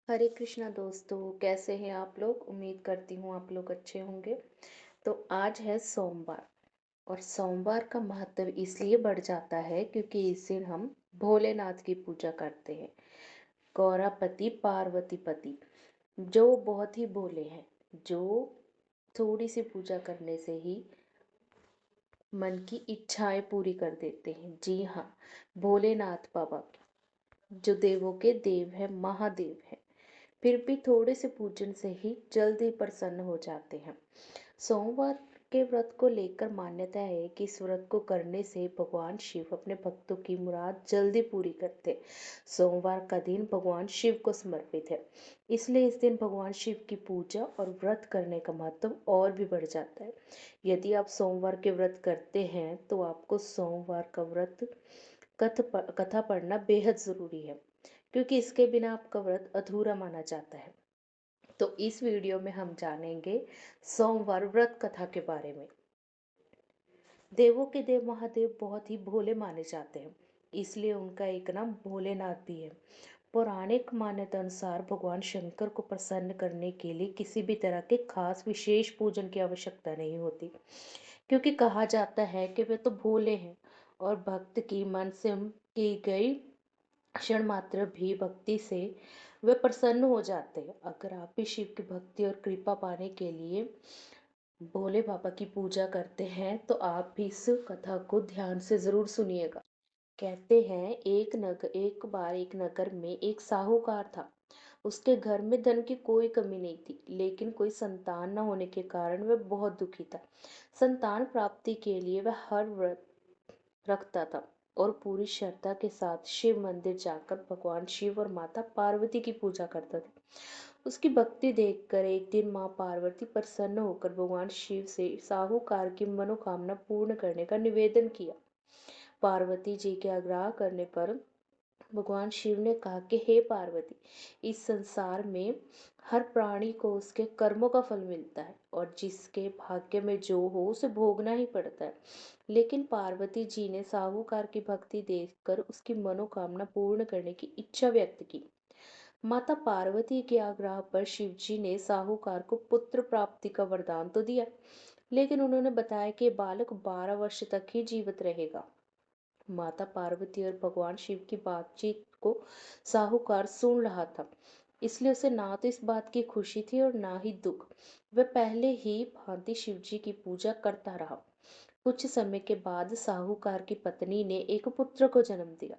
हरे कृष्णा दोस्तों, कैसे हैं आप लोग। उम्मीद करती हूँ आप लोग अच्छे होंगे। तो आज है सोमवार। और सोमवार का महत्व इसलिए बढ़ जाता है क्योंकि इस दिन हम भोलेनाथ की पूजा करते हैं। गौरापति पार्वती पति जो बहुत ही भोले हैं, जो थोड़ी सी पूजा करने से ही मन की इच्छाएं पूरी कर देते हैं। जी हाँ, भोलेनाथ बाबा जो देवों के देव है, महादेव है, फिर भी थोड़े से पूजन से ही जल्दी प्रसन्न हो जाते हैं। सोमवार के व्रत को लेकर मान्यता है कि इस व्रत को करने से भगवान शिव अपने भक्तों की मुराद जल्दी पूरी करते हैं। सोमवार का दिन भगवान शिव को समर्पित है, इसलिए इस दिन भगवान शिव की पूजा और व्रत करने का महत्व और भी बढ़ जाता है। यदि आप सोमवार के व्रत करते हैं तो आपको सोमवार का व्रत कथा पढ़ना बेहद ज़रूरी है, क्योंकि इसके बिना आपका व्रत अधूरा माना जाता है। तो इस वीडियो में हम जानेंगे सोमवार व्रत कथा के बारे में। देवों के देव महादेव बहुत ही भोले माने जाते हैं, इसलिए उनका एक नाम भोलेनाथ भी है। पौराणिक मान्यता अनुसार भगवान शंकर को प्रसन्न करने के लिए किसी भी तरह के खास विशेष पूजन की आवश्यकता नहीं होती, क्योंकि कहा जाता है कि वे तो भोले हैं और भक्त की मन से की गई क्षण मात्र भी भक्ति से वे प्रसन्न हो जाते हैं। अगर आप भी शिव की भक्ति और कृपा पाने के लिए भोले बाबा की पूजा करते हैं तो आप भी इस कथा को ध्यान से जरूर सुनिएगा। कहते हैं एक बार एक नगर में एक साहूकार था। उसके घर में धन की कोई कमी नहीं थी, लेकिन कोई संतान न होने के कारण वह बहुत दुखी था। संतान प्राप्ति के लिए वह हर व्रत रखता था और पूरी श्रद्धा के साथ शिव मंदिर जाकर भगवान शिव और माता पार्वती की पूजा करता था। उसकी भक्ति देखकर एक दिन माँ पार्वती प्रसन्न होकर भगवान शिव से साहूकार की मनोकामना पूर्ण करने का निवेदन किया। पार्वती जी के आग्रह करने पर भगवान शिव ने कहा कि हे पार्वती, इस संसार में हर प्राणी को उसके कर्मों का फल मिलता है और जिसके भाग्य में जो हो उसे भोगना ही पड़ता है। लेकिन पार्वती जी ने साहूकार की भक्ति देखकर उसकी मनोकामना पूर्ण करने की इच्छा व्यक्त की। माता पार्वती के आग्रह पर शिवजी ने साहूकार को पुत्र प्राप्ति का वरदान तो दिया, लेकिन उन्होंने बताया कि बालक 12 वर्ष तक ही जीवित रहेगा। माता पार्वती और भगवान शिव की बातचीत को साहूकार सुन रहा था, इसलिए उसे ना तो इस बात की खुशी थी और ना ही दुख। वह पहले ही भांति शिवजी की पूजा करता रहा। कुछ समय के बाद साहूकार की पत्नी ने एक पुत्र को जन्म दिया।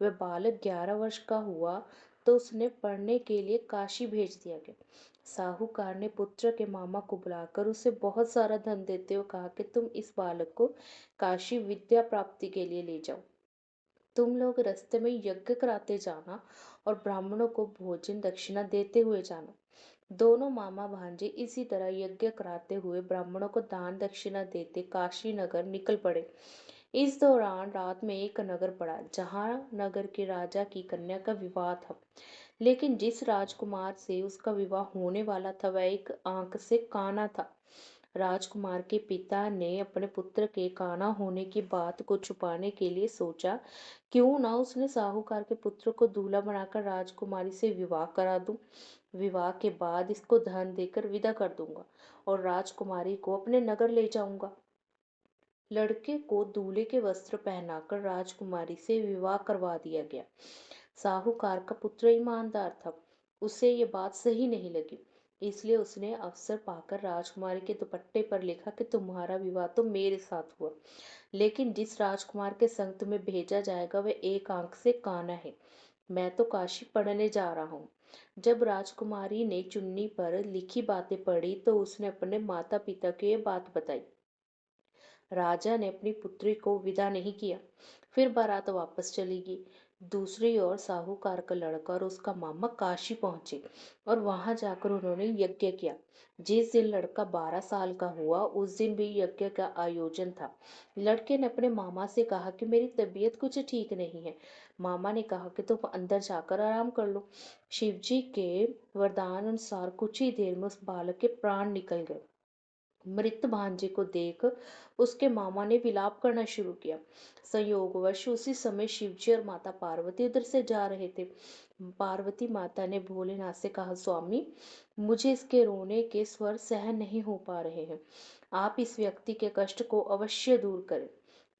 वह बालक 11 वर्ष का हुआ तो उसने पढ़ने के लिए काशी भेज दिया गया। साहूकार ने पुत्र के मामा को बुलाकर उसे बहुत सारा धन देते हुए कहा कि तुम इस बालक को काशी विद्या प्राप्ति के लिए ले जाओ। तुम लोग रास्ते में यज्ञ कराते जाना और ब्राह्मणों को भोजन दक्षिणा देते हुए जाना। दोनों मामा भांजे इसी तरह यज्ञ कराते हुए ब्राह्मणों को दान दक्षिणा देते काशी नगर निकल पड़े। इस दौरान रात में एक नगर पड़ा जहां नगर के राजा की कन्या का विवाह था। लेकिन जिस राजकुमार से उसका विवाह होने वाला था वह एक आंख से काना था। राजकुमार के पिता ने अपने पुत्र के काना होने की बात को छुपाने के लिए सोचा, क्यों ना उसने साहूकार के पुत्र को दूल्हा बनाकर राजकुमारी से विवाह करा दूं। विवाह के बाद इसको धन देकर विदा कर दूंगा और राजकुमारी को अपने नगर ले जाऊंगा। लड़के को दूल्हे के वस्त्र पहनाकर राजकुमारी से विवाह करवा दिया गया। साहूकार का पुत्र ईमानदार था, उसे ये बात सही नहीं लगी, इसलिए उसने अवसर पाकर राजकुमारी के दुपट्टे पर लिखा कि तुम्हारा विवाह तो मेरे साथ हुआ, लेकिन जिस राजकुमार के संग तुम्हें भेजा जाएगा वह एक आंख से काना है। मैं तो काशी पढ़ने जा रहा हूँ। जब राजकुमारी ने चुन्नी पर लिखी बातें पढ़ी तो उसने अपने माता पिता को ये बात बताई। राजा ने अपनी पुत्री को विदा नहीं किया। फिर बारात वापस चली गई। दूसरी ओर साहूकार का लड़का और उसका मामा काशी पहुंचे और वहां जाकर उन्होंने यज्ञ किया। जिस दिन लड़का 12 साल का हुआ उस दिन भी यज्ञ का आयोजन था। लड़के ने अपने मामा से कहा कि मेरी तबीयत कुछ ठीक नहीं है। मामा ने कहा कि तुम अंदर जाकर आराम कर लो। शिवजी के वरदान अनुसार कुछ ही देर में उस बालक के प्राण निकल गए। मृत भांजे को देख उसके मामा ने विलाप करना शुरू किया। संयोगवश उसी समय शिवजी और माता पार्वती उधर से जा रहे थे। पार्वती माता ने भोलेनाथ से कहा, स्वामी, मुझे इसके रोने के स्वर सहन नहीं हो पा रहे हैं। आप इस व्यक्ति के कष्ट को अवश्य दूर करें।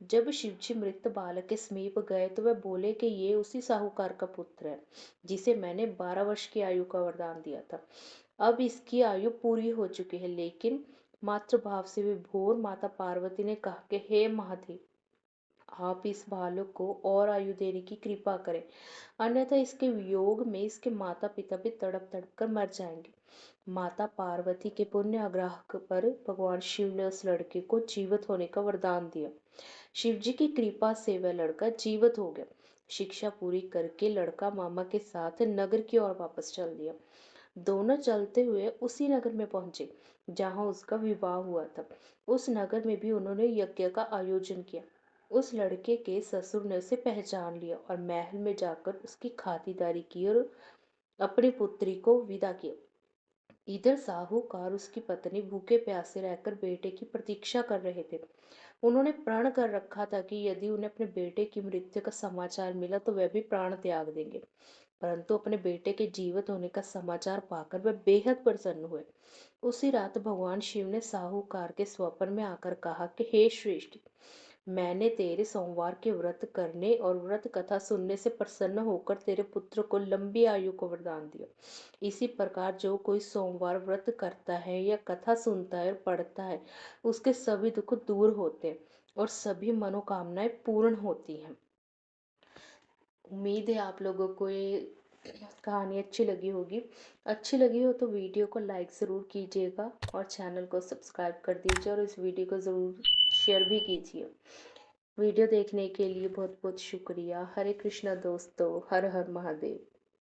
जब शिवजी मृत बालक के समीप गए तो वह बोले कि ये उसी साहूकार का पुत्र है जिसे मैंने 12 वर्ष की आयु का वरदान दिया था। अब इसकी आयु पूरी हो चुकी है, लेकिन मातृभाव से विभोर माता पार्वती ने कहा कि हे महादेव, आप इस बालक को और आयु देने की कृपा करें, अन्यथा इसके वियोग में इसके माता पिता भी तड़प तड़प कर मर जाएंगे। माता पार्वती के पुण्य आग्रह पर भगवान शिव ने उस लड़के को जीवित होने का वरदान दिया। शिव जी की कृपा से वह लड़का जीवित हो गया। शिक्षा पूरी करके लड़का मामा के साथ नगर की ओर वापस चल दिया। दोनों चलते हुए उसी नगर में पहुंचे जहां उसका विवाह हुआ था। उस नगर में भी उन्होंने यज्ञ का आयोजन किया। उस लड़के के ससुर ने उसे पहचान लिया और महल में जाकर उसकी खातिरदारी की और अपनी पुत्री को विदा किया। इधर साहूकार उसकी पत्नी भूखे प्यासे रहकर बेटे की प्रतीक्षा कर रहे थे। उन्होंने प्रण कर रखा था कि यदि उन्हें अपने बेटे की मृत्यु का समाचार मिला तो वह भी प्राण त्याग देंगे। परंतु अपने बेटे के जीवित होने का समाचार पाकर वह बेहद प्रसन्न हुए। उसी रात भगवान शिव ने साहूकार के स्वप्न में आकर कहा कि हे श्रेष्ठ, मैंने तेरे सोमवार के व्रत करने और व्रत कथा सुनने से प्रसन्न होकर तेरे पुत्र को लंबी आयु को वरदान दिया। इसी प्रकार जो कोई सोमवार व्रत करता है या कथा सुनता है और पढ़ता है, उसके सभी दुख दूर होते हैं और सभी मनोकामनाएं पूर्ण होती हैं। उम्मीद है आप लोगों को ये कहानी अच्छी लगी होगी। अच्छी लगी हो तो वीडियो को लाइक ज़रूर कीजिएगा और चैनल को सब्सक्राइब कर दीजिए और इस वीडियो को ज़रूर शेयर भी कीजिए। वीडियो देखने के लिए बहुत बहुत शुक्रिया। हरे कृष्णा दोस्तों, हर हर महादेव।